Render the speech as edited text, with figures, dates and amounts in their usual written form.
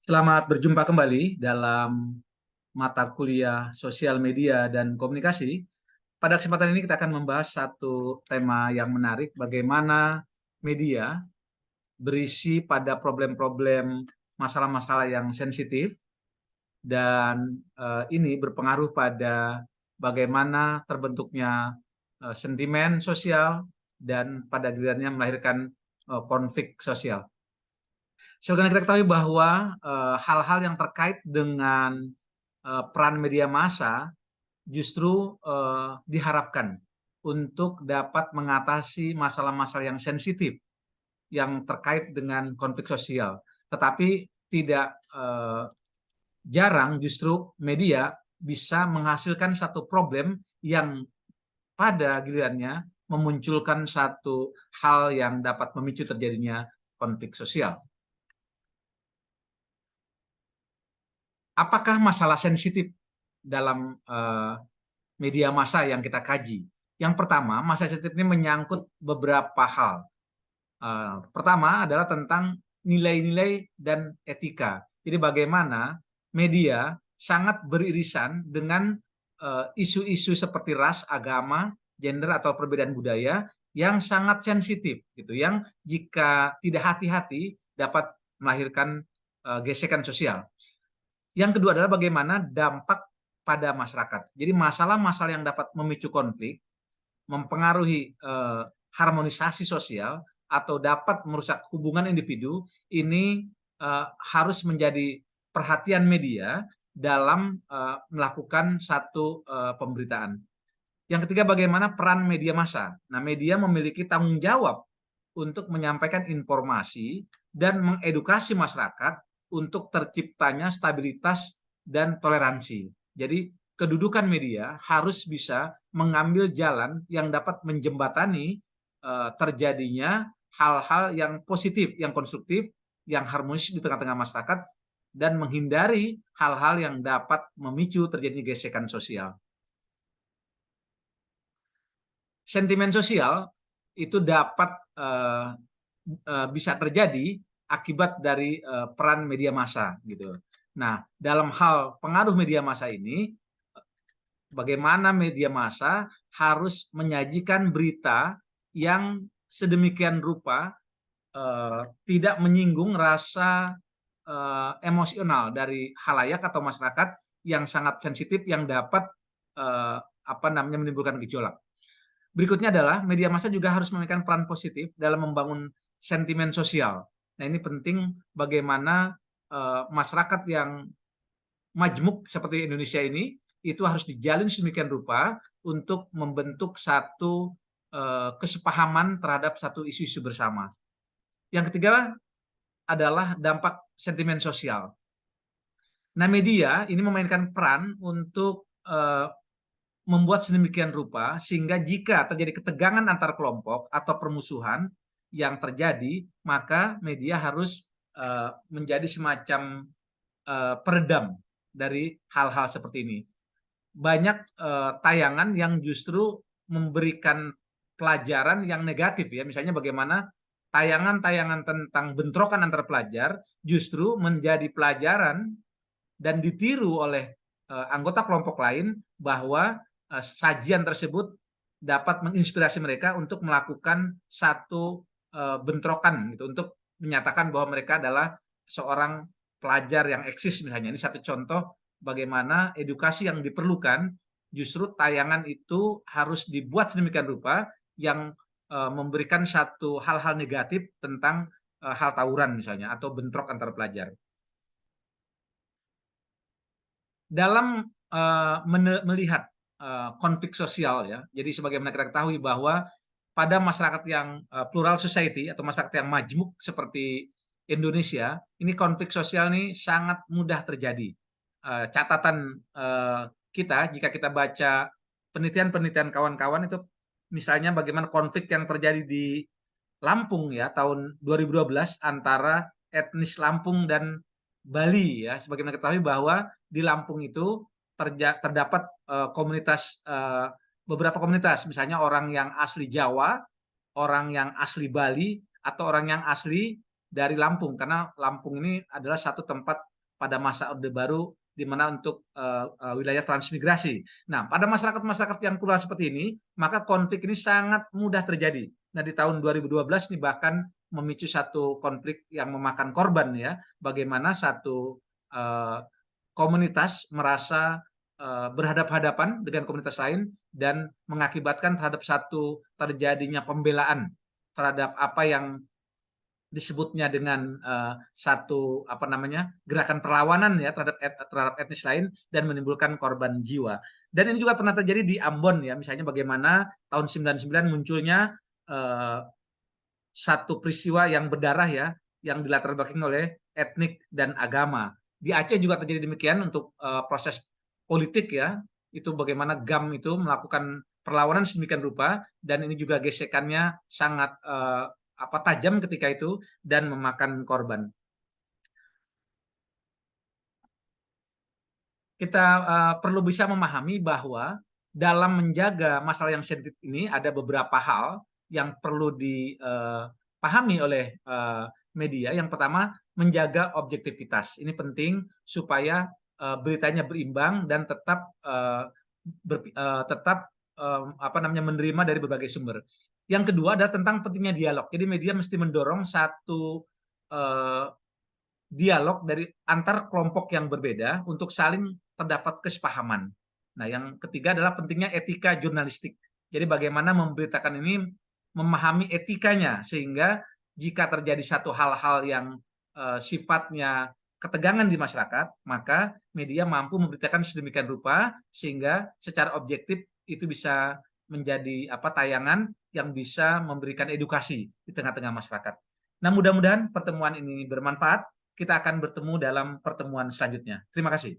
Selamat berjumpa kembali dalam mata kuliah sosial media dan komunikasi. Pada kesempatan ini kita akan membahas satu tema yang menarik, bagaimana media berisi pada problem-problem masalah-masalah yang sensitif dan ini berpengaruh pada bagaimana terbentuknya sentimen sosial dan pada gilirannya melahirkan konflik sosial. Sebagaimana kita ketahui bahwa hal-hal yang terkait dengan peran media massa justru diharapkan untuk dapat mengatasi masalah-masalah yang sensitif yang terkait dengan konflik sosial. Tetapi tidak jarang justru media bisa menghasilkan satu problem yang pada gilirannya memunculkan satu hal yang dapat memicu terjadinya konflik sosial. Apakah masalah sensitif dalam media massa yang kita kaji? Yang pertama, masalah sensitif ini menyangkut beberapa hal. Pertama adalah tentang nilai-nilai dan etika. Jadi bagaimana media sangat beririsan dengan isu-isu seperti ras, agama, gender atau perbedaan budaya yang sangat sensitif, gitu, yang jika tidak hati-hati dapat melahirkan gesekan sosial. Yang kedua adalah bagaimana dampak pada masyarakat. Jadi masalah-masalah yang dapat memicu konflik, mempengaruhi harmonisasi sosial, atau dapat merusak hubungan individu, ini harus menjadi perhatian media dalam melakukan satu pemberitaan. Yang ketiga, bagaimana peran media massa. Nah, media memiliki tanggung jawab untuk menyampaikan informasi dan mengedukasi masyarakat untuk terciptanya stabilitas dan toleransi. Jadi kedudukan media harus bisa mengambil jalan yang dapat menjembatani terjadinya hal-hal yang positif, yang konstruktif, yang harmonis di tengah-tengah masyarakat, dan menghindari hal-hal yang dapat memicu terjadinya gesekan sosial. Sentimen sosial itu dapat bisa terjadi akibat dari peran media massa, gitu. Nah, dalam hal pengaruh media massa ini, bagaimana media massa harus menyajikan berita yang sedemikian rupa tidak menyinggung rasa emosional dari halayak atau masyarakat yang sangat sensitif yang dapat menimbulkan gejolak. Berikutnya adalah media massa juga harus memainkan peran positif dalam membangun sentimen sosial. Nah, ini penting bagaimana masyarakat yang majmuk seperti Indonesia ini itu harus dijalin sedemikian rupa untuk membentuk satu kesepahaman terhadap satu isu-isu bersama. Yang ketiga adalah dampak sentimen sosial. Nah, media ini memainkan peran untuk membuat sedemikian rupa sehingga jika terjadi ketegangan antar kelompok atau permusuhan yang terjadi, maka media harus menjadi semacam peredam dari hal-hal seperti ini. Banyak tayangan yang justru memberikan pelajaran yang negatif, ya, misalnya bagaimana tayangan-tayangan tentang bentrokan antar pelajar justru menjadi pelajaran dan ditiru oleh anggota kelompok lain bahwa sajian tersebut dapat menginspirasi mereka untuk melakukan satu bentrokan, gitu, untuk menyatakan bahwa mereka adalah seorang pelajar yang eksis misalnya. Ini satu contoh bagaimana edukasi yang diperlukan, justru tayangan itu harus dibuat sedemikian rupa yang memberikan satu hal-hal negatif tentang hal tawuran misalnya atau bentrok antar pelajar. Dalam melihat konflik sosial, ya, jadi sebagaimana kita ketahui bahwa pada masyarakat yang plural society atau masyarakat yang majmuk seperti Indonesia, ini konflik sosial ini sangat mudah terjadi. Catatan kita jika kita baca penelitian-penelitian kawan-kawan itu, misalnya bagaimana konflik yang terjadi di Lampung, ya, tahun 2012 antara etnis Lampung dan Bali, ya, sebagaimana ketahui bahwa di Lampung itu terdapat beberapa komunitas, misalnya orang yang asli Jawa, orang yang asli Bali, atau orang yang asli dari Lampung, karena Lampung ini adalah satu tempat pada masa Orde Baru di mana untuk wilayah transmigrasi. Nah, pada masyarakat-masyarakat yang plural seperti ini, maka konflik ini sangat mudah terjadi. Nah, di tahun 2012 ini bahkan memicu satu konflik yang memakan korban ya, bagaimana satu komunitas merasa berhadap-hadapan dengan komunitas lain dan mengakibatkan terhadap satu terjadinya pembelaan terhadap apa yang disebutnya dengan satu apa namanya gerakan perlawanan ya terhadap etnis lain dan menimbulkan korban jiwa. Dan ini juga pernah terjadi di Ambon ya, misalnya bagaimana tahun 99 munculnya uh, satu peristiwa yang berdarah ya, yang dilatar belakangi oleh etnik dan agama. Di Aceh juga terjadi demikian untuk proses politik ya, itu bagaimana GAM itu melakukan perlawanan sedemikian rupa dan ini juga gesekannya sangat tajam ketika itu dan memakan korban. Kita perlu bisa memahami bahwa dalam menjaga masalah yang sensitif ini ada beberapa hal yang perlu dipahami oleh media. Yang pertama, menjaga objektivitas. Ini penting supaya beritanya berimbang dan tetap menerima dari berbagai sumber. Yang kedua adalah tentang pentingnya dialog. Jadi media mesti mendorong satu dialog dari antar kelompok yang berbeda untuk saling terdapat kesepahaman. Nah, yang ketiga adalah pentingnya etika jurnalistik. Jadi bagaimana memberitakan ini memahami etikanya sehingga jika terjadi satu hal-hal yang sifatnya ketegangan di masyarakat, maka media mampu memberitakan sedemikian rupa sehingga secara objektif itu bisa menjadi tayangan yang bisa memberikan edukasi di tengah-tengah masyarakat. Nah, mudah-mudahan pertemuan ini bermanfaat. Kita akan bertemu dalam pertemuan selanjutnya. Terima kasih.